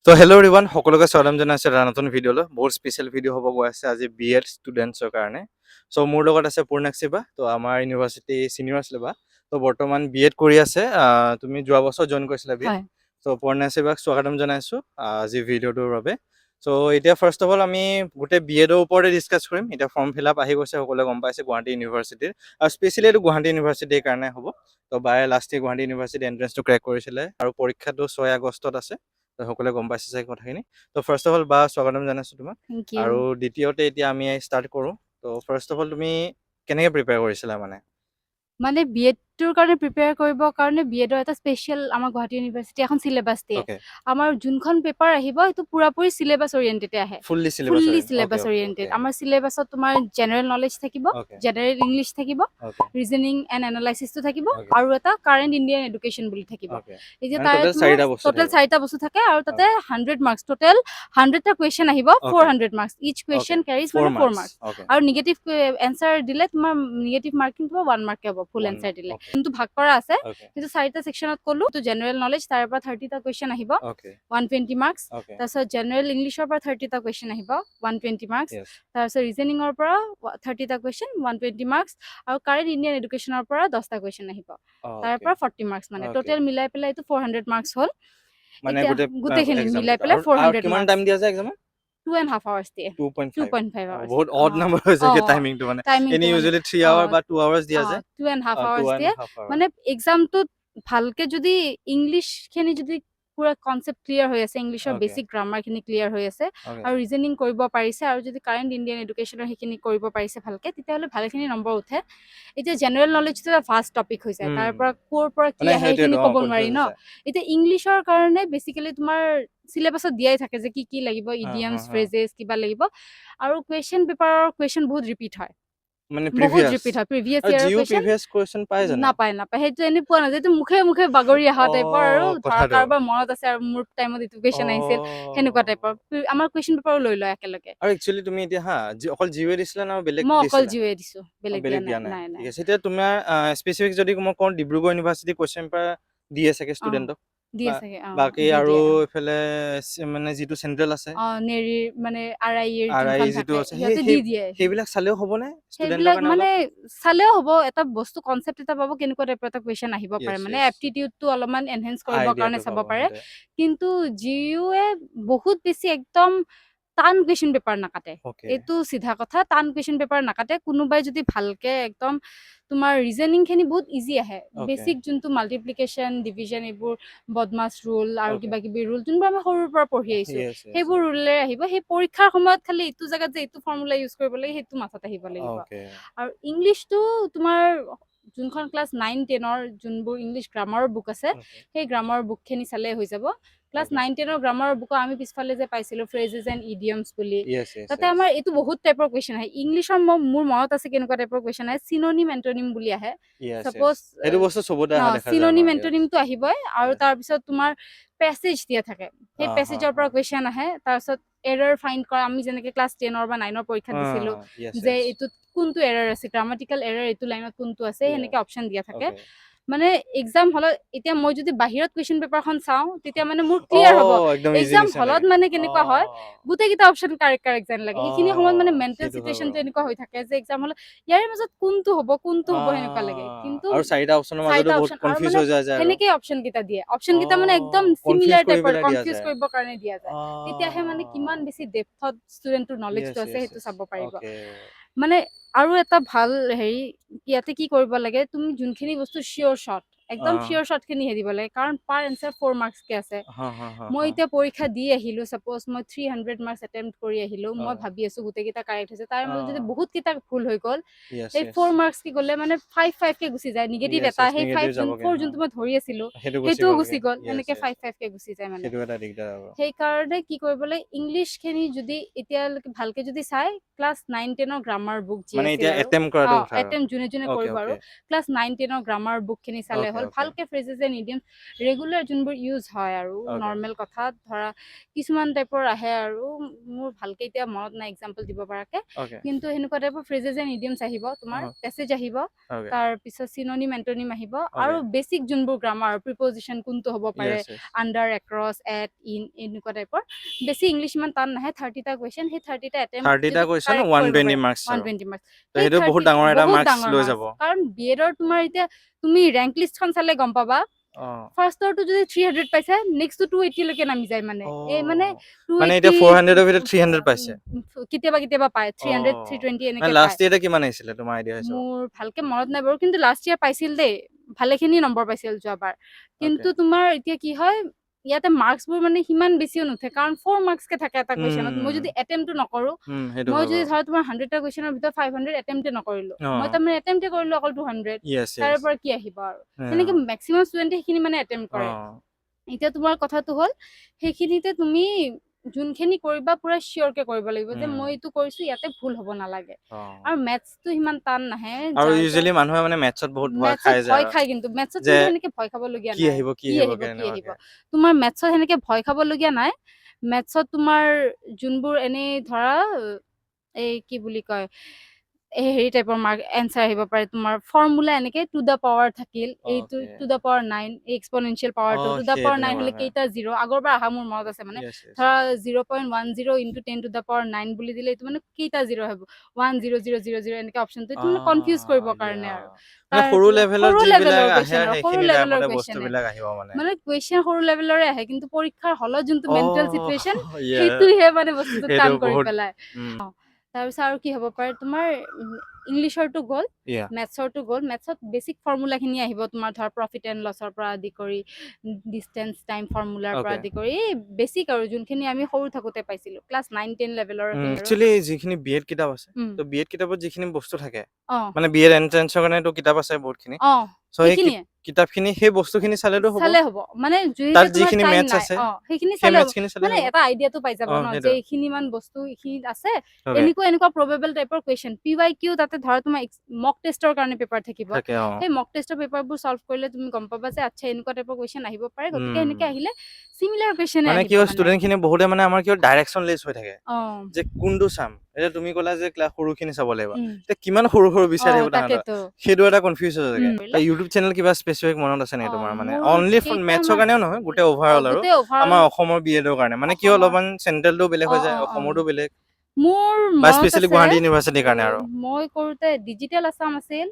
তো hello' everyone সকলোকে স্বাগতম জনাইছোঁ এটা নতুন ভিডিঅ'লৈ বহুত স্পেচিয়েল ভিডিঅ' হ'ব গৈ আছে আজি B.ed ষ্টুডেণ্টছৰ কাৰণে চ' মোৰ লগত আছে পূৰ্ণাক্ষী বা তো আমাৰ ইউনিভাৰ্চিটি চিনিয়ৰ আছিলে বা তো বৰ্তমান B.ed কৰি আছে তুমি যোৱা বছৰ জইন কৰিছিলা B.ed হয় চ' পূৰ্ণাক্ষী বাক স্বাগতম জনাইছোঁ আজি ভিডিঅ'টোৰ বাবে চ' এতিয়া ফাৰ্ষ্ট অফ অল আমি গোটেই B.edৰ ওপৰতে ডিছকাছ কৰিম এতিয়া ফৰ্ম ফিল আপ আহি গৈছে সকলোৱে গম পাইছে গুৱাহাটী ইউনিভাৰ্চিটিৰ আৰু স্পেচিয়েলি এইটো গুৱাহাটী ইউনিভাৰ্চিটিৰ কাৰণে হ'ব তো বায়ে লাষ্ট ইয়েৰ গুৱাহাটী ইউনিভাৰ্চিটি এণ্ট্ৰেঞ্চটো ক্ৰেক কৰিছিলে আৰু পৰীক্ষাটো 6 আগষ্টত আছে তো সকলোৱে গম পাইছে চাগে কথাখিনি তো ফাৰ্ষ্ট অফ অল বা স্বাগতম জনাইছোঁ তোমাক থ্যাংক ইউ আৰু দ্বিতীয়তে এতিয়া আমি ষ্টাৰ্ট কৰোঁ তো ফাৰ্ষ্ট অফ অল তুমি কেনেকৈ প্ৰিপেয়াৰ কৰিছিলা মানে বিএডটোৰ কাৰণে প্ৰিপেয়াৰ কৰিবৰ কাৰণে বিএডৰ এটা স্পেচিয়েল আমাৰ গুৱাহাটী ইউনিভাৰ্চিটি এখন চিলেবাছ দিয়ে অ'কে আমাৰ যোনখন পেপাৰ আহিব এইটো পুৰাপুৰি চিলেবাছ অৰিয়েণ্টেডে আহে fully fully syllabus syllabus okay oriented আমাৰ চিলেবাছত তোমাৰ জেনেৰেল নলেজ থাকিব অ'কে জেনেৰেল ইংলিছ থাকিব অ'কে ৰিজনিং এণ্ড এনালাইচিছটো থাকিব অ'কে আৰু এটা কাৰেণ্ট ইণ্ডিয়ান এডুকেশ্যন বুলি থাকিব অ'কে এতিয়া মানে তাৰে টোটেল তোমাৰ 4টা বস্তু টোটেল থাকিব 4টা বস্তু থাকে আৰু তাতে 100 মাৰ্কছ টোটেল 100টা কুৱেশ্যন আহিব অ'কে 400 মাৰ্কছ ইচ কুৱেশ্যন কেৰিজ 4 মানে 4 মাৰ্কছ মাৰ্কছ অ'কে আৰু নিগেটিভ এনচাৰ দিলে তোমাৰ নিগেটিভ মাৰ্কিং তোমাৰ 1 মাৰ্কে হ'ব ফুল 1 এনচাৰ মাৰ্ক দিলে অ'কে যোনটো ভাগ কৰা আছে অ'কে কিন্তু 4টা সেকশনত ক'লো তো জেনেৰেল নলেজ তাৰ পৰা 30টা কুৱেশ্যন আহিব অ'কে 120 মাৰ্কছ অ'কে তাৰপিছত জেনেৰেল ইংলিছৰ পৰা 30টা কুৱেশ্যন আহিব 120 মাৰ্কছ য়েছ তাৰপিছত ৰিজনিঙৰ পৰা 30টা কুৱেশ্যন 120 মাৰ্কছ আৰু কাৰেণ্ট ইণ্ডিয়ান এডুকেশ্যনৰ পৰা 10টা কুৱেশ্যন আহিব তাৰ অ'কে পৰা 40 মাৰ্কছ মানে অ'কে টোটেল মিলাই পেলাই এইটো 400 মাৰ্কছ হ'ল মানে এতিয়া গোটেই গোটেইখিনি মিলাই এক্সামটো পেলাই আৰু 400 কিমান মাৰ্কছ টাইম দিয়া যায় এক্সামত 2.5 hours দিয়ে 2.5 2.5 hours বহুত অড নাম্বাৰ হৈ যায় টাইমিংটো মানে টাইমিংটো এনে মানে ইউজুৱেলি 3 আৱাৰ বা 2 আৱাৰ্ছ দিয়া যায় 2.5 hours 2 দিয়ে and half hour মানে এক্সামটোত ভালকে যদি ইংলিছখিনি যদি পুৰা কনচেপ্ট ক্লিয়াৰ হৈ আছে ইংলিছৰ অ'কে বেছিক গ্ৰামাৰখিনি ক্লিয়াৰ হৈ আছে অ'কে আৰু ৰিজনিং কৰিব পাৰিছে আৰু যদি কাৰেণ্ট ইণ্ডিয়ান এডুকেশ্যনৰ সেইখিনি কৰিব পাৰিছে ভালকে তেতিয়াহ'লে ভালখিনি নম্বৰ উঠে এতিয়া জেনেৰেল নলেজটো এটা ফাষ্ট টপিক হৈ যায় তাৰ পৰা ক'ৰ পৰা কি মানে আহে সেইখিনি সেইটোৱেতো ক'ব নোৱাৰি কনফিউজ ন হৈছে এতিয়া ইংলিছৰ কাৰণে বেছিকেলি তোমাৰ চিলেবাছত দিয়াই থাকে যে কি লাগিব হা হা ইডিয়ামছ হা ফ্ৰেজেছ কিবা লাগিব আৰু কুৱেশ্যন পেপাৰৰ কুৱেশ্যন বহুত ৰিপিট হয় মানে বহুত প্ৰিভিয়াছ ৰিপিট হয় প্ৰিভিয়াছ আৰু ইয়াৰৰ জিও কুৱেশ্যন প্ৰিভিয়াছ কুৱেশ্যন পাই জানো নাপায় সেইটো এনে পোৱা নাযায় এইটো মুখে মুখে বাগৰি অহা টাইপৰ আৰু ধৰা কথাটো কাৰোবাৰ মনত আছে আৰু মোৰ টাইমত এইটো কুৱেশ্যন আহিছিল সেনেকুৱা টাইপৰ আমাৰ কুৱেশ্যন পেপাৰো লৈ লয় একেলগে আৰু একচুৱেলি তুমি এতিয়া হা অকল জিওৱে দিছিলা না বেলেগ মই অকল দিছিলা জিৱে দিছো বেলেগ বেলেগ দিয়া নাই নাই ঠিক আছে এতিয়া তোমাৰ স্পেচিফিক যদি মই কওঁ ডিব্ৰুগড় ইউনিভাৰ্চিটি কুৱেশ্যন পেপাৰ দিয়ে চাগে অ ষ্টুডেণ্টক দিয়ে চাগে বাকী দি আৰু দিয়ে এইফালে মানে যিটো চেণ্ট্ৰেল আছে নেৰিৰ মানে আৰ আই আৰ আই যোনখন যিটো থাকে আছে সিহঁতে সেই দি দিয়ে সেইবিলাক চালেও হ'বনে ষ্টুডেণ্টৰ সেইবিলাক কাৰণে মানে অলপ চালেও হ'ব এটা বস্তু কনচেপ্ট এটা পাব কেনেকুৱা টাইপৰ এটা কুৱেশ্যন আহিব পাৰে য়েছ মানে য়েছ এপ্টিটিউডটো অলপমান এনহেঞ্চ কৰিবৰ কাৰণে আইডিয়াটো চাব পাব পাৰে সিহঁতে কিন্তু জিউৱে বহুত বেছি একদম টান কুৱেশ্যন পেপাৰ নাকাটে অ'কে এইটো চিধা কথা টান কুৱেশ্যন পেপাৰ নাকাটে কোনোবাই যদি ভালকে একদম তোমাৰ ৰিজনিংখিনি বহুত ইজি আহে অ'কে বেছিক যোনটো মাল্টিপ্লিকেশ্যন ডিভিজন এইবোৰ বদমাছ ৰুল আৰু অ'কে কিবা কিবি ৰুল যোনবোৰ আমি সৰুৰ পৰা পঢ়ি আহিছো য়েছ য়েছ সেইবোৰ ৰুলেৰে আহিব সেই পৰীক্ষাৰ সময়ত খালি এইটো জেগাত যে এইটো ফৰ্মুলা ইউজ কৰিব লাগে সেইটো মাথাত আহিব লাগিব অ'কে আৰু ইংলিছটো তোমাৰ যোনখন ক্লাছ 9-10ৰ যোনবোৰ ইংলিছ গ্ৰামাৰৰ বুক আছে অ'কে সেই গ্ৰামাৰৰ বুকখিনি চালে হৈ যাব ক্লাছ অ'কে 9-10ৰ গ্ৰামাৰৰ বুকত আমি পিছফালে যে পাইছিলোঁ ফ্ৰেজেছ এণ্ড ইডিয়মছ বুলি য়েছ য়েছ তাতে য়েছ আমাৰ এইটো বহুত টাইপৰ কুৱেশ্যন আহে ইংলিছৰ মোৰ মনত আছে কেনেকুৱা টাইপৰ কুৱেশ্যন আহে চিননিম এণ্টনিম বুলি আহে য়েছ য়েছ চাপ'জ সেইটো বস্তু চবতে অহা দেখা যায় চিননিম আমাৰ য়েছ এণ্টনিমটো আহিবই আৰু য়েছ তাৰপিছত তোমাৰ পেছেজ দিয়া থাকে সেই হা পেছেজৰ হা পৰা কুৱেশ্যন আহে তাৰপিছত এৰৰ ফাইণ্ড কৰা আমি যেনেকৈ ক্লাছ 10 বা 9 পৰীক্ষাত দিছিলোঁ য়েছ যে য়েছ এইটোত কোনটো এৰৰ আছে গ্ৰামাটিকেল এৰৰ এইটো লাইনত কোনটো আছে সেনেকে অপশ্যন দিয়া থাকে অ'কে মানে এক্সাম হলত এতিয়া মই যদি বাহিৰত কুৱেশ্যন পেপাৰখন চাওঁ তেতিয়া মানে মোৰ ক্লিয়াৰ হ'ব একদম ইজি এক্সাম নিচিনা হলত লাগে মানে কেনেকুৱা হয় গোটেইকেইটা অপশ্যন কাৰেক্ট যেন লাগে সেইখিনি সময়ত মানে মেণ্টেল সেইটো হয় চিটুৱেশ্যনটো বাৰু এনেকুৱা হৈ থাকে যে এক্সাম হলত ইয়াৰে মাজত কোনটো হ'ব সেনেকুৱা লাগে কিন্তু আৰু চাৰিটা অপশ্যনৰ মাজতো 4টা বহুত অপশ্যন আৰু কনফিউজ মানে হৈ যায় যে আৰু সেনেকেই অপশ্যন কেইটা দিয়ে অপশ্যন কেইটা মানে একদম কনফিউজ চিমিলাৰ কৰি টাইপৰ পেলাই দিয়া কনফিউজ যায় কৰিবৰ কাৰণে দিয়া যায় তেতিয়াহে মানে কিমান বেছি ডেপথত ষ্টুডেণ্টটোৰ নলেজটো য়েছ আছে য়েছ সেইটো য়েছ চাব পাৰিব অ'কে মানে আৰু এটা ভাল হেৰি ইয়াতে কি কৰিব লাগে তুমি যোনখিনি বস্তু চিয়'ৰ শ্বট একদম চিয়'ৰ শ্বটখিনি হেৰিব লাগে কাৰণ পাৰ এনচাৰ 4 মাৰ্কছকে আছে হা হা হা মই হা এতিয়া পৰীক্ষা দি আহিলোঁ ছাপ'জ মই 300 মাৰ্কছ এটেম্প্ট কৰি আহিলোঁ মই ভাবি আছোঁ গোটেইকেইটা কাৰেক্ট হৈছে তাৰ মাজত যদি বহুত কেইটা ভুল হৈ গ'ল য়েছ সেই য়েছ 4 মাৰ্কছ কি গ'লে মানে 5-5কে গুচি যায় নিগেটিভ য়েছ এটা য়েছ সেই নিগেটিভ 5 যাবগে 4 হা যোনটো মই ধৰি আছিলোঁ সেইটো সেইটোও গ'লগে গুচি গ'ল য়েছ এনেকে য়েছ 5-5কে গুচি যায় মানে সেইটো এটা দিগদাৰ হ'ব সেইকাৰণে কি কৰিব লাগে ইংলিছখিনি যদি এতিয়ালৈকে ভালকে যদি চাই ক্লাছ 9-10ৰ গ্ৰামাৰ বুক যি মানে আছিল এতিয়া আৰু এটেম্প কৰাটো কথা আৰু এটেম্প যোনে অ'কে কৰিব আৰু অ'কে ক্লাছ 9-10ৰ গ্ৰামাৰ বুকখিনি চালে হ'ল ভালকে ফ্ৰেজেছ এণ্ড ইডিয়মছ ৰেগুলাৰ যোনবোৰ ইউজ হয় আৰু নৰ্মেল কথাত ধৰা কিছুমান টাইপৰ আহে আৰু মোৰ ভালকে এতিয়া মনত নাই এক্সাম্পল দিব পৰাকে কিন্তু সেনেকুৱা টাইপৰ ফ্ৰেজেছ এণ্ড ইডিয়মছ আহিব তোমাৰ পেছেজ আহিব তাৰ পিছত সিনোনিম এন্টোনিম আহিব আৰু বেসিক যোনবোৰ গ্ৰামাৰ প্ৰিপজিশন কোনটো হ'ব পাৰে আন্ডাৰ এক্ৰছ এট ইন এনেকুৱা টাইপৰ বেছি ইংলিছ ইমান টান নাহে 30টা কোৱেশ্চন সেই 30টা এটেম্প 30টা কোৱেশ্চন 120 মাৰ্কস 120 মাৰ্কস তো হেতু বহুত ডাঙৰ এটা মাৰ্কস লৈ যাব কাৰণ বিএডৰ তোমাৰ এতিয়া তুমি ৰেংক লিষ্টখন চালে গম পাবা ফাৰ্ষ্টৰটো যদি 300 পাইছে নেক্সটটো 280 লৈকে নামি যায় মানে এই মানে 280 মানে এটা 400 এর ভিতৰত 300 পাইছে কেতিয়াবা পায় 300 320 এনেকে পায় লাষ্ট ইয়াৰে কিমান আহিছিল তোমাৰ আইডিয়া হৈছে মোৰ ভালকে মনত নাই বাৰু কিন্তু লাষ্ট ইয়াৰ পাইছিল দেই ভালেখিনি নম্বৰ পাইছিল যোৱাবাৰ কিন্তু তোমাৰ এতিয়া কি হয় ইয়াতে মাৰ্কস বোৰ মানে হিমান বেছিও নুঠে কাৰণ 4 মাৰ্কস কে থাকে এটা কোৱেশ্চনত মই যদি এটেম্পটো নকৰো মই যদি ধৰা তোমাৰ 100টা কোৱেশ্চনৰ ভিতৰত 500 এটেম্পটে নকৰিলো মই তাৰ মানে এটেম্পটে কৰিলো অকল 200 তাৰ পৰা কি আহিব আৰু এনেকে ম্যাক্সিমাম ষ্টুডেন্টে সেইখিনি মানে এটেম্প কৰে এতিয়া তোমাৰ কথাটো হ'ল সেইখিনিতে তুমি যোনখিনি কৰিবা পুৰা শিওৰকে কৰিব লাগিব যে মই এইটো কৰিছো ইয়াতে ভুল হ'ব নালাগে আৰু ম্যাথছটো হিমান টান নাহে আৰু ইউজুৱেলি মানুহে মানে ম্যাথছত বহুত ভয় খায় যায় ভয় খায় কিন্তু ম্যাথছত তুমি সেনেকে ভয় খাব লগিয়া নাই কি আহিব তোমাৰ ম্যাথছত সেনেকে ভয় খাব লগিয়া নাই ম্যাথছত তোমাৰ যোনবোৰ এনে ধৰা এই কি বুলি কয় হেৰি টাইপৰ মাৰ্ক এনসাৰ আহিব পাৰে তোমাৰ ফৰ্মুলা এনেকে টু দা পাৱাৰ থাকিল এইটো to the power 9 exponential power to the power 9 হলে কেইটা জিৰ আগৰবাৰ আহা মোৰ মনত আছে মানে ধৰা 0.10 ইনটু 10 টু দা পাৱাৰ 9 বুলি দিলে এইটো মানে কেইটা জিৰ হ'ব 100000 এনেকে অপচনটো এইটো মানে কনফিউজ কৰিবৰ কাৰণে আৰু মানে সৰু লেভেলৰ যিবিলাক আহে সৰু সেইখিনি লেভেলৰ টাইপতে বস্তুবিলাক আহিব মানে কুৱেশ্চন সৰু লেভেলৰে আহে কিন্তু পৰীক্ষাৰ হলত যোনটো মেন্টেল সিচুৱেশন সেইটোহে মানে বস্তুটো টান কৰি পেলাই তাৰপিছত আৰু কি হ'ব পাৰে তোমাৰ ইংলিছৰটো গ'ল মেথছৰটো গ'ল মেথছত বেসিক ফৰ্মুলা খিনি আহিব তোমাৰ ধৰ প্ৰফিট এণ্ড লছৰ পৰা আদি কৰি ডিসটেন্স টাইম ফৰ্মুলাৰ পৰা আদি কৰি বেসিক আৰু যোনখিনি আমি সৰু থাকোতে পাইছিলো ক্লাছ 9 10 লেভেলৰ একচুয়ালি যিখিনি বিএড কিতাপ আছে তো বিএড কিতাপত যিখিনি বস্তু থাকে মানে বিএড এন্ট্ৰেন্সৰ কাৰণে তো কিতাপ আছে বহুতখিনি সো এই কিতাপখিনি সেই বস্তুখিনি চালেতো হ'ব মানে তাত যিখিনি মেথছ আছে সেইখিনি চালে মানে এটা আইডিয়াটো পাই যাব ন যে এইখিনি মান বস্তু এইখিনি আছে এনেকুৱা প্ৰবেবল টাইপৰ কোৱেশ্চন PYQ তাতে ধৰা তোমাৰ মক টেষ্টৰ কাৰণে পেপাৰ থাকিব সেই মক টেষ্টৰ পেপাৰবোৰ সলভ কৰিলে তুমি গম পাবা যে আচ্ছা এনেকুৱা টাইপৰ কোৱেশ্চন আহিব পাৰে গতিকে এনেকে আহিলে সিমিলাৰ কোৱেশ্চন মানে কি হয় ষ্টুডেন্টখিনি বহুতে মানে আমাৰ কি ডাইৰেকশনলেস হৈ থাকে যে কোনটো চাম এটা তুমি ক'লা যে ক্লাস সৰুখিনি চাব লাগিব তে কিমান সৰু বিচাৰি আহিব তাহাঁতৰ সেইটো এটা কনফিউজ হৈ যায় ইউটিউব চেনেল কিবা স্পেসিফিক মনত আছে নে তোমাৰ মানে অনলি ফৰ মেথছৰ কাৰণেও নহয় গোটে ওভাৰঅল আৰু আমাৰ অসমৰ বিএডৰ কাৰণে মানে কি অলপমান চেন্ট্ৰেলটো বেলেগ হৈ যায় অসমৰটো বেলেগ মোৰ বা স্পেশালি গুৱাহাটী ইউনিভাৰ্সিটিৰ কাৰণে আৰু মই কৰোতে ডিজিটেল আসাম আছিল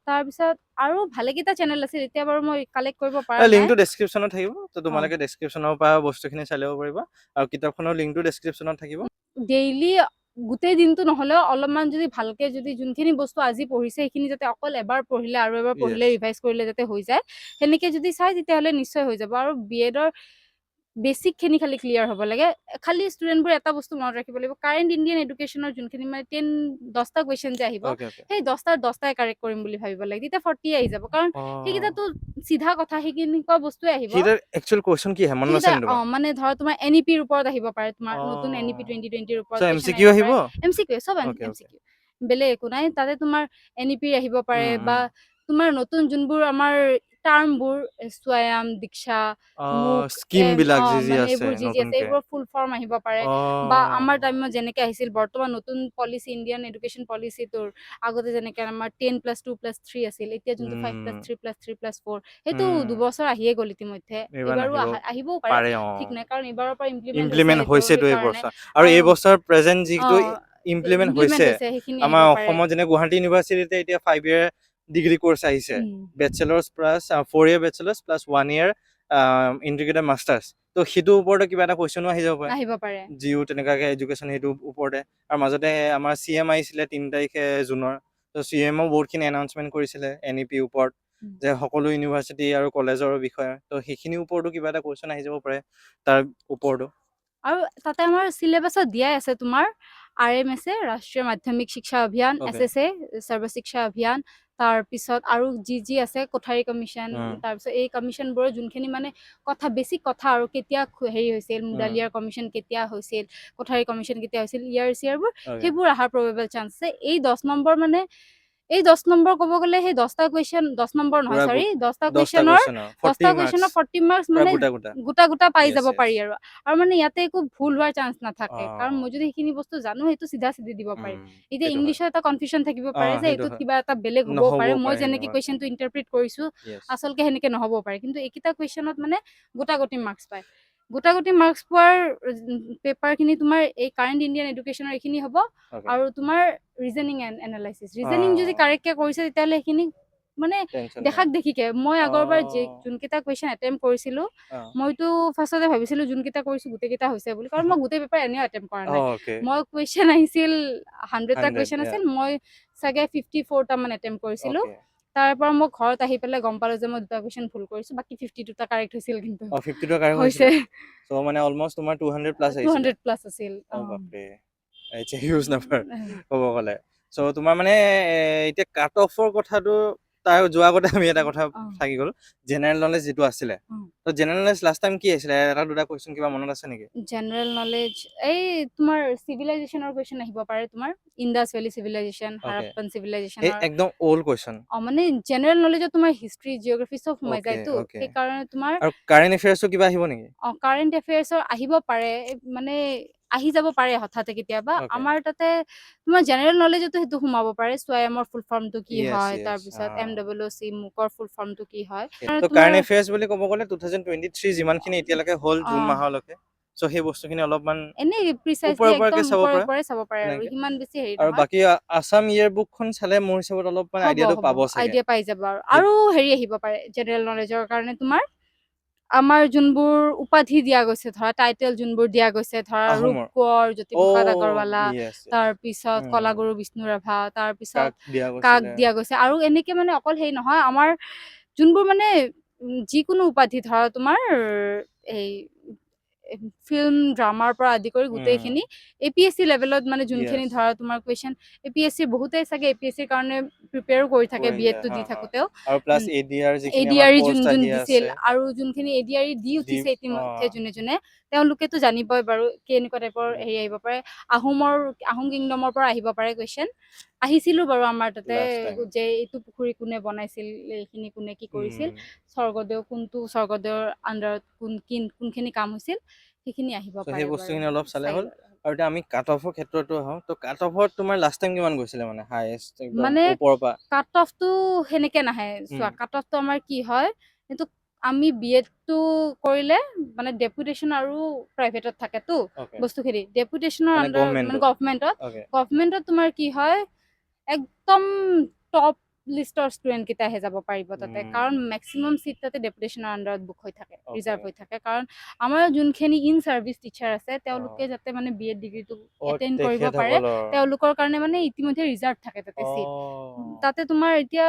তাৰ পিছত আৰু ভালেকেইটা চেনেল আছিল এতিয়া বাৰু মই কালেক্ট কৰিব পৰা নাই লিংকটো ডেসক্ৰিপচনত থাকিব তো তোমালোকে ডেসক্ৰিপচনৰ পৰা বস্তুখিনি চাই ল'ব পাৰিবা আৰু কিতাপখনৰ লিংকটো ডেসক্ৰিপচনত থাকিব ডেইলি গোটেই দিনটো নহলে অলপমান যদি ভালকে যদি যোনখিনি বস্তু আজি পঢ়িছে সেইখিনি যাতে অকল এবাৰ পঢ়িলে আৰু এবাৰ পঢ়িলে ৰিভাইজ কৰিলে যাতে হৈ যায় সেনেকে যদি চাই তেতিয়াহলে নিশ্চয় হৈ যাব আৰু বিএডৰ বেসিক খিনি খালি ক্লিয়াৰ হ'ব লাগে খালি ষ্টুডেন্টবোৰ এটা বস্তু মনত ৰাখিব লাগিব কাৰেন্ট ইণ্ডিয়ান এডুকেশনৰ যোনখিনি মানে 10টা কোৱেশ্চন যে আহিব সেই 10টাৰ 10টাই কাৰেক্ট কৰিম বুলি ভাবিব লাগে তেতিয়া 40 আহি যাব কাৰণ সেইকেইটাতো সিধা কথা সেইখিনি কোৱা বস্তুৱে আহিব হিটাৰ একচুয়াল কোৱেশ্চন কি হয় মনত আছে নে মানে ধৰ তোমাৰ এনইপিৰ ওপৰত আহিব পাৰে তোমাৰ নতুন এনইপি 2020 ৰ ওপৰত এমসিকিউ আহিব এমসিকিউ সব এমসিকিউ বেলে একো নাই তাতে তোমাৰ এনইপি আহিব পাৰে বা তোমাৰ নতুন যোনবোৰ আমাৰ টাৰ্মবোৰ স্বয়ম দীক্ষা স্কিম বিলাক যি আছে এইবোৰ যি আছে এইবোৰ ফুল ফৰ্ম আহিব পাৰে বা আমাৰ টাইমত যেনেকে আহিছিল বৰ্তমান নতুন পলিচি ইণ্ডিয়ান এডুকেশ্যন পলিচিটোৰ আগতে যেনেকে আমাৰ 10+2+3 আছিল এতিয়া যোনটো 5+3+3+4 সেইটো দুবছৰ আহিয়ে গ'ল ইতিমধ্যে এবাৰো আহিবও পাৰে ঠিক নাই কাৰণ এবাৰৰ পৰা ইমপ্লিমেন্ট হৈছে তো এই বছৰ আৰু এই বছৰ প্ৰেজেন্ট যিটো ইমপ্লিমেন্ট হৈছে আমাৰ অসমত যেনে গুৱাহাটী ইউনিভাৰ্সিটিতে এতিয়া 5 ইয়াৰ ডিগ্ৰী কোৰ্স আহিছে ব্যাচেলাৰ্স প্লাস 4 ইয়াৰ ব্যাচেলাৰ্স প্লাস 1 ইয়াৰ ইন্টিগ্ৰেটেড মাস্টাৰ্স তো হেতু ওপৰতে কিবা এটা কোৱেশ্চনো আহিব পাৰে জিও তেনেকাকে এডুকেশ্যন হেতু ওপৰতে আৰু মাজতে আমাৰ সিএম আহিছিলে 3 তাৰিখে জুনৰ তো সিএমও বহুতখিনি এনাউন্সমেন্ট কৰিছিলে এনইপি ওপৰত যে সকলো ইউনিভাৰ্সিটি আৰু কলেজৰ বিষয়ে তো সেইখিনি ওপৰতো কিবা এটা কোৱেশ্চন আহি যাব পাৰে তাৰ ওপৰতো আৰু তাতে আমাৰ সিলেবাসত দিয়াই আছে তোমাৰ RMS ৰাষ্ট্ৰীয় মাধ্যমিক শিক্ষা অভিযান SSA সৰ্ব শিক্ষা অভিযান তাৰ পিছত আৰু জি আছে কোঠাৰী কমিশন তাৰ পিছত এই কমিশনবোৰ যোনখিনি মানে কথা বেসিক কথা আৰু কেতিয়া হেৰি হৈছিল মুডালিয়াৰ কমিশন কেতিয়া হৈছিল কোঠাৰী কমিশন কেতিয়া হৈছিল ইয়াৰবোৰ সেইবোৰ আহাৰ প্ৰবেবল চান্স আছে এই 10 নম্বৰ মানে এই 10 নম্বৰ ক'ব গ'লে সেই 10টা কুৱেশ্যন 10 নম্বৰ নহয় পুৰা সৰি 10টা 10টা কুৱেশ্যনৰ কুৱেশ্যন 40 মাৰ্কছ পুৰা মানে গোটা গোটা পাই য়েছ যাব য়েছ পাৰি আৰু মানে ইয়াতে একো ভুল হোৱাৰ চান্স নাথাকে কাৰণ মই যদি সেইখিনি বস্তু জানো সেইটো চিধা দিব পাৰিম এতিয়া সেইটো হয় ইংলিছৰ এটা কনফিউজন থাকিব পাৰে যে সেইটো এইটোত হয় কিবা এটা বেলেগ হ'ব পাৰে নহ'বও মই পাৰে যেনেকে সেনেকুৱাকে কুৱেশ্যনটো ইন্টাৰপ্ৰিট কৰিছো য়েছ আচলতে সেনেকে নহ'ব পাৰে কিন্তু এইকেইটা কুৱেশ্যনত মানে গোটাগুটি মাৰ্কছ পায় গোটাগুটি মাৰ্কছ পোৱাৰ পেপাৰখিনি তোমাৰ এই কাৰেণ্ট ইণ্ডিয়ান এডুকেশ্যনৰ এইখিনি হ'ব অ'কে আৰু তোমাৰ ৰিজনিং এণ্ড এনালাইচিছ ৰিজনিং যদি কাৰেক্টকে কৰিছে তেতিয়াহ'লে সেইখিনি মানে টেনচন নাই দেখাক দেখিকে মই আগৰবাৰ যোনকেইটা কুৱেশ্যন এটেম্প কৰিছিলো অ মইতো ফাৰ্ষ্টতে ভাবিছিলো যোনকেইটা কৰিছো গোটেইকেইটা হৈছে বুলি কাৰণ মই গোটেই পেপাৰ এনেও এটেম্প কৰা নাই অ'কে মই কুৱেশ্যন আহিছিল 100টা 100 কুৱেশ্যন yeah আছিল মই চাগে 54টা মান এটেম্প কৰিছিলো অ'কে তাৰ পৰা মই ঘৰত আহি পেলাই গম পালো যে মই দুটা কুৱেশ্যন ভুল কৰিছো বাকি 52টা কাৰেক্ট হৈছিল কিন্তু 52 কাৰেক্ট হৈছে হৈছিলে সো মানে অলমোষ্ট তোমাৰ 200 প্লাস আহিছিলে 200 প্লাস আছিল বাপৰে ইটস এ হিউজ নাম্বাৰ ক'ব গ'লে সো তোমাৰ মানে এতিয়া কাট অফৰ কথাটো তাৰ যোৱা আগতে আমি এটা কথা থাকি গ'ল জেনাৰেল নলেজ যিটো আছিলে তো জেনাৰেল নলেজ লাষ্ট টাইম কি আছিলে এটা দুটা কুৱেশ্যন কিবা মনত আছে নেকি জেনাৰেল নলেজ এই তোমাৰ চিভিলাইজেশ্যনৰ কুৱেশ্যন আহিব পাৰে তোমাৰ ইণ্ডাছ ভেলী চিভিলাইজেশ্যন হাৰাপ্পান এই চিভিলাইজেশ্যনৰ একদম ওল্ড কুৱেশ্যন মানে জেনাৰেল নলেজত তোমাৰ হিষ্ট্ৰী জিঅ'গ্ৰাফি চব সোমাই অ'কে যায়তো অ'কে সেইকাৰণে তোমাৰ আৰু কাৰেণ্ট এফেয়াৰ্সো কিবা আহিব নেকি কাৰেণ্ট এফেয়াৰ্ছৰ আহিব পাৰে মানে আহি যাব পাৰে হঠাতে কেতিয়াবা অ'কে আমাৰ তাতে তোমাৰ জেনাৰেল নলেজতো সেইটো সোমাব পাৰে সোয়ামৰ ফুল ফৰ্মটো কি য়েছ হয় য়েছ তাৰপিছত MWC মুকৰ ফুল ফৰ্মটো কি হয় তো তোমাৰ কাৰেণ্ট এফেয়াৰ্স বুলি ক'ব গ'লে 2023 যিমানখিনি এতিয়ালৈকে হ'ল জুন মাহলৈকে সো সেই বস্তুখিনি অলপমান এনেই ওপৰে প্ৰিচাইজলি ওপৰকে একদম চাব ওপৰে পৰা ওপৰে চাব পাৰে আৰু তেনেকে সিমান বেছি হেৰি আৰু নহয় বাকী আছাম ইয়েৰ বুকখন চালে মোৰ হিচাপত অলপমান হ'ব আইডিয়াটো হ'ব পাব চাগে আইডিয়া পাই যাব আৰু হেৰি আহিব পাৰে জেনাৰেল নলেজৰ কাৰণে তোমাৰ আমাৰ যোনবোৰ উপাধি দিয়া গৈছে ধৰা টাইটেল যোনবোৰ দিয়া গৈছে ধৰা আহোমৰ ৰূপকোঁৱৰ জ্যোতিপ্ৰসাদ আগৰৱালা য়েছ তাৰ পিছত কলাগুৰু বিষ্ণু ৰাভা তাৰ পিছত কাক দিয়া কাক গৈছিলে দিয়া গৈছে আৰু এনেকে মানে অকল সেই নহয় আমাৰ যোনবোৰ মানে যিকোনো উপাধি ধৰা তোমাৰ এই ফিল্ম ড্ৰামাৰ পৰা আদি কৰি গোটেইখিনি APSC লেভেলত মানে যোনখিনি য়েছ ধৰা তোমাৰ কুৱেশ্যন APSC বহুতেই চাগে APSC ৰ কাৰণে প্ৰিপেয়াৰো কৰি থাকে B.ed টো দি থাকোতেও আৰু প্লাছ এডিআৰ যিখিনি আমাৰ ADRE পোষ্ট যোন আহি দিছিল আছে আৰু যোনখিনি ADRE দি উঠিছে ইতিমধ্যে যোনে তেওঁলোকেতো জানিবই বাৰু কেনেকুৱা টাইপৰ হেৰি আহিব পাৰে আহোম কিংডমৰ পৰা আহিব পাৰে কুৱেশ্যন আহিছিলো বাৰু আমাৰ তাতে লাষ্ট টাইম যে এইটো পুখুৰী কোনে বনাইছিল এইখিনি কোনে কি কৰিছিল স্বৰ্গদেউ কোনটো স্বৰ্গদেউৰ আণ্ডাৰত কোনখিনি কাম হৈছিল সেইখিনি আহিব সো পাৰে সেই বাৰু বস্তুখিনি অলপ চালে হ'ল আৰু এতিয়া আমি কাট অফৰ ক্ষেত্ৰতো আহোঁ তো কাট অফত তোমাৰ লাষ্ট টাইম কিমান গৈছিলে মানে হাইয়েষ্ট একদম মানে ওপৰৰ পৰা কাট অফটো সেনেকে নাহে চোৱা কাট অফটো আমাৰ কি হয় কিন্তু আমি B.ed টো কৰিলে মানে ডেপুটেশ্যন আৰু প্ৰাইভেটত থাকেতো বস্তুখিনি ডেপুটেশ্যনৰ মানে আণ্ডাৰ মানে গভমেন্টত গভমেণ্টত তোমাৰ কি হয় একদম টপ লিষ্টৰ ষ্টুডেণ্ট কেইটাহে যাব পাৰিব তাতে কাৰণ মেক্সিমাম চিট তাতে ডেপুটেশ্যনৰ আণ্ডাৰত বুক হৈ থাকে ৰিজাৰ্ভ হৈ থাকে কাৰণ আমাৰ যোনখিনি ইন চাৰ্ভিচ টিচাৰ আছে তেওঁলোকে যাতে মানে B.ed ডিগ্ৰীটো এটেইন কৰিব পাৰে তেওঁলোকৰ কাৰণে মানে ইতিমধ্যে ৰিজাৰ্ভ থাকে তাতে চিট তাতে তোমাৰ এতিয়া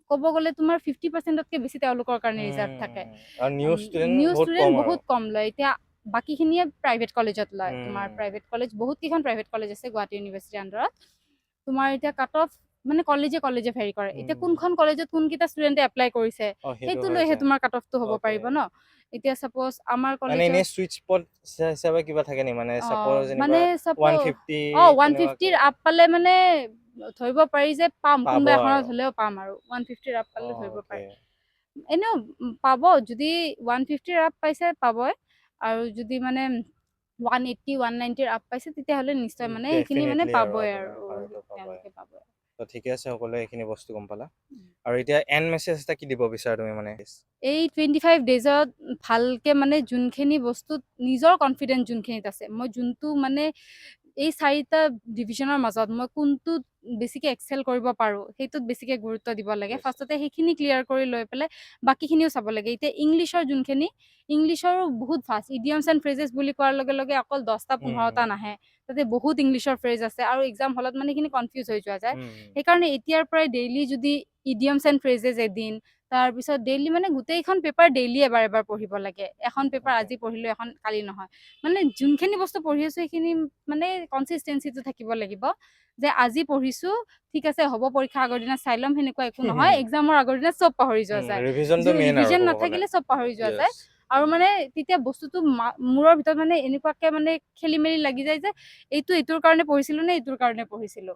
ক'ব গ'লে তোমাৰ 50%তকৈ বেছি তেওঁলোকৰ কাৰণে ৰিজাৰ্ভ থাকে আৰু নিউ বহুত ষ্টুডেণ্ট কম আৰু বহুত কম লয় এতিয়া বাকীখিনিয়ে প্ৰাইভেট কলেজত লয় তোমাৰ প্ৰাইভেট কলেজ বহুত কেইখন প্ৰাইভেট কলেজ আছে গুৱাহাটী ইউনিভাৰ্চিটিৰ আণ্ডাৰত তোমাৰ এতিয়া কাট অফ মানে কলেজে ভেৰি কৰে এতিয়া কোনখন কলেজত কোনকেইটা ষ্টুডেণ্টে এপ্লাই কৰিছে সেইটো লৈহে তোমাৰ কাট অফটো হ'ব পাৰিব ন এতিয়া সাপোজ আমাৰ মানে কলেজত এনে সুইট স্পট হিচাপে কিবা থাকে নি মানে সাপোজ যেনিবা মানে সাপোজ 150 150ৰ আপ পালে মানে ধৰিব পাৰি যে পাম কোনোবা এখনত হ'লেও পাম আৰু 150ৰ আপ পালে ধৰিব পাৰি এনেও পাব যদি 150ৰ আপ পাইছে পাবই আৰু যদি মানে 180 190ৰ আপ পাইছে তেতিয়াহ'লে নিশ্চয় মানে সেইখিনি মানে পাবই আৰু তেওঁলোকে পাব তো ঠিকে আছে সকলোৱে এইখিনি বস্তু গম পালা আৰু এতিয়া এণ্ড মেছেজ এটা কি দিব বিচাৰা তুমি মানে এই 25 ডেজত ভালকে মানে যোনখিনি বস্তুত নিজৰ কনফিডেন্স যোনখিনিত আছে মই যোনটো মানে এই 4টা ডিভিজনৰ মাজত মই কোনটোত বেছিকে এক্সেল কৰিব পাৰো সেইটোত বেছিকে গুৰুত্ব দিব লাগে ফাৰ্ষ্টতে সেইখিনি ক্লিয়াৰ কৰি লৈ পেলাই বাকীখিনিও চাব লাগে এতিয়া ইংলিছৰ যোনখিনি ইংলিছৰো বহুত ফাষ্ট ইডিয়মছ এণ্ড ফ্ৰেজেছ বুলি কোৱাৰ লগে লগে অকল 10টা 15টা নাহে তাতে বহুত ইংলিছৰ ফ্ৰেজ আছে আৰু এক্সাম হলত মানে সেইখিনি কনফিউজ হৈ যোৱা যায় সেইকাৰণে এতিয়াৰ পৰাই ডেইলি যদি ইডিয়মছ এণ্ড ফ্ৰেজেছ এদিন তাৰপিছত ডেইলি মানে গোটেইখন পেপাৰ ডেইলি এবাৰ পঢ়িব লাগে এখন পেপাৰ আজি পঢ়িলো এখন কালি নহয় মানে যোনখিনি বস্তু পঢ়ি আছো সেইখিনি মানে কনচিষ্টেঞ্চিটো থাকিব লাগিব যে আজি পঢ়িছো ঠিক আছে হ'ব পৰীক্ষা আগৰ দিনা চাই ল'ম সেনেকুৱা একো নহয় এক্সামৰ আগৰ দিনা চব পাহৰি যোৱা যায় ৰিভিজনটো মেইন আৰু ৰিভিজন ক'ব গ'লে নাথাকিলে চব পাহৰি যোৱা য়েছ যায় আৰু মানে তেতিয়া বস্তুটো মূৰৰ ভিতৰত মানে এনেকুৱাকে মানে খেলি মেলি লাগি যায় যে এইটোৰ কাৰণে পঢ়িছিলো নে এইটোৰ কাৰণে পঢ়িছিলো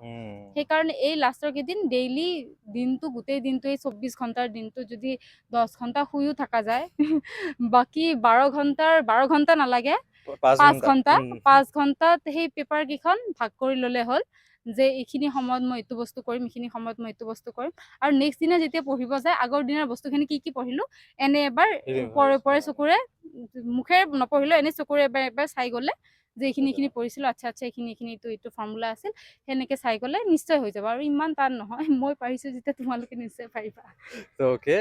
সেইকাৰণে এই লাষ্টৰ কেইদিন ডেইলি দিনটো গোটেই দিনটো এই 24 ঘণ্টাৰ দিনটো যদি 10 ঘণ্টা শুইও থকা যায় বাকী 12 ঘণ্টা নালাগে 5 ঘণ্টাত সেই পেপাৰ কেইখন ভাগ কৰি ল'লে হ'ল যে এইখিনি সময়ত মই এইটো বস্তু কৰিম এইখিনি সময়ত মই এইটো বস্তু কৰিম আৰু নেক্সট দিনা যেতিয়া পঢ়িব যায় আগৰ দিনৰ বস্তুখিনি কি পঢ়িলো এনে এবাৰ পৰে চকুৰে মুখেৰে নপঢ়িলো এনে চকুৰে এবাৰ চাই গ'লে যে এইখিনি পঢ়িছিলো আচ্ছা এইটো ফৰ্মুলা আছিল সেনেকে চাই গ'লে নিশ্চয় হৈ যাব আৰু ইমান টান নহয় মই পাৰিছো যেতিয়া তোমালোকে নিশ্চয় পাৰিবা ওকে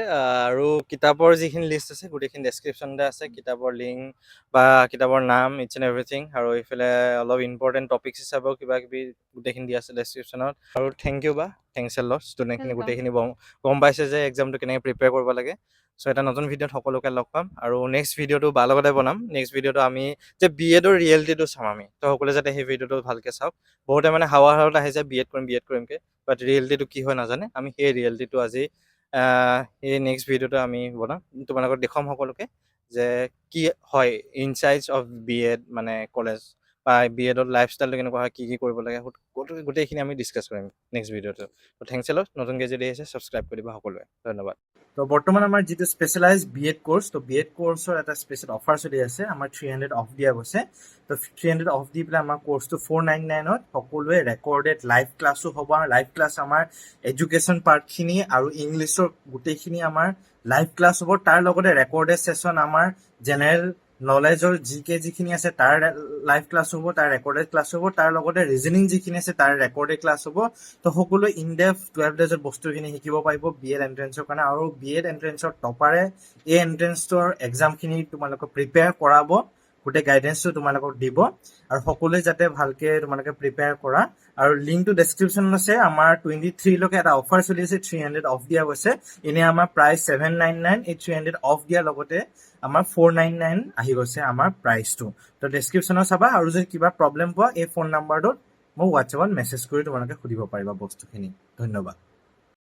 আৰু কিতাপৰ যিখিনি লিষ্ট আছে গোটেইখিনি ডেছক্ৰিপশ্যনতে আছে কিতাপৰ লিংক বা কিতাপৰ নাম ইটছ এণ্ড এভৰিথিং আৰু এইফালে অলপ ইম্পৰ্টেণ্ট টপিকছ হিচাপেও কিবা কিবি গোটেইখিনি দি আছে ডেছক্ৰিপশ্যনত আৰু থেংক ইউ বা থেংকছ এ লট ষ্টুডেণ্টখিনি Welcome. গোটেইখিনি গম পাইছে যে এক্সামটো কেনেকৈ প্ৰিপেয়াৰ কৰিব লাগে চ' এটা নতুন ভিডিঅ'ত সকলোকে লগ পাম আৰু নেক্সট ভিডিঅ'টো বা লগতে বনাম নেক্সট ভিডিঅ'টো আমি যে B.edৰ ৰিয়েলিটিটো চাম আমি তো সকলোৱে যাতে সেই ভিডিঅ'টো ভালকৈ চাওক বহুতে মানে হাৱা আহে যে B.ed কৰিমকৈ বাট ৰিয়েলিটিটো কি হয় নাজানে আমি সেই ৰিয়েলিটিটো আজি এই নেক্সট ভিডিঅ'টো আমি বনাম তোমালোকক দেখুৱাম সকলোকে যে কি হয় ইনচাইটছ অফ B.ed মানে কলেজ বা B.edৰ লাইফষ্টাইলটো কেনেকুৱা হয় কি কৰিব লাগে গোটেইখিনি আমি ডিছকাছ কৰিম নেক্সট ভিডিঅ'টো তো থেংকছ এ লট নতুনকৈ যদি আহিছে ছাবস্ক্ৰাইব কৰি দিবা সকলোৱে ধন্যবাদ তো বৰ্তমান আমাৰ যিটো স্পেচিয়েলাইজ B.ed কোৰ্চ তো B.ed কোৰ্চৰ এটা স্পেচিয়েল অফাৰ চলি আছে আমাৰ 300 অফ দিয়া গৈছে তো 300 অফ দি পেলাই আমাৰ কোৰ্চটো 499ত সকলোৱে ৰেকৰ্ডেড লাইভ ক্লাছো হ'ব আৰু লাইভ ক্লাছ আমাৰ এডুকেশ্যন পাৰ্টখিনি আৰু ইংলিছৰ গোটেইখিনি আমাৰ লাইভ ক্লাছ হ'ব তাৰ লগতে ৰেকৰ্ডেড ছেশ্যন আমাৰ জেনেৰেল নলেজৰ যিখিনি আছে তাৰ লাইভ ক্লাছ হ'ব তাৰ ৰেকৰ্ডেড ক্লাছ হ'ব তাৰ লগতে ৰিজনিং যিখিনি আছে তাৰ ৰেকৰ্ডেড ক্লাছ হ'ব তো সকলোৱে ইন ডেপথ 12 ডেজৰ বস্তুখিনি শিকিব পাৰিব B.ed এণ্ট্ৰেঞ্চৰ কাৰণে আৰু B.ed এণ্ট্ৰেঞ্চৰ টপাৰে এই এণ্ট্ৰেঞ্চৰ এক্সামখিনি তোমালোকক প্ৰিপেয়াৰ কৰাব গোটেই গাইডেঞ্চটো তোমালোকক দিব আৰু সকলোৱে যাতে ভালকৈ তোমালোকে প্ৰিপেয়াৰ কৰা আৰু লিংকটো ডেছক্ৰিপশ্যনত আছে আমাৰ 23লৈকে এটা অফাৰ চলি আছে 300 অফ দিয়া গৈছে এনে আমাৰ প্ৰাইচ 799 এই 300 অফ দিয়াৰ লগতে আমাৰ 499 আহি গৈছে আমাৰ প্ৰাইচটো তো ডেছক্ৰিপশ্যনত চাবা আৰু যদি কিবা প্ৰব্লেম পোৱা এই ফোন নাম্বাৰটোত মোক হোৱাটছএপত মেছেজ কৰি তোমালোকে সুধিব পাৰিবা বস্তুখিনি ধন্যবাদ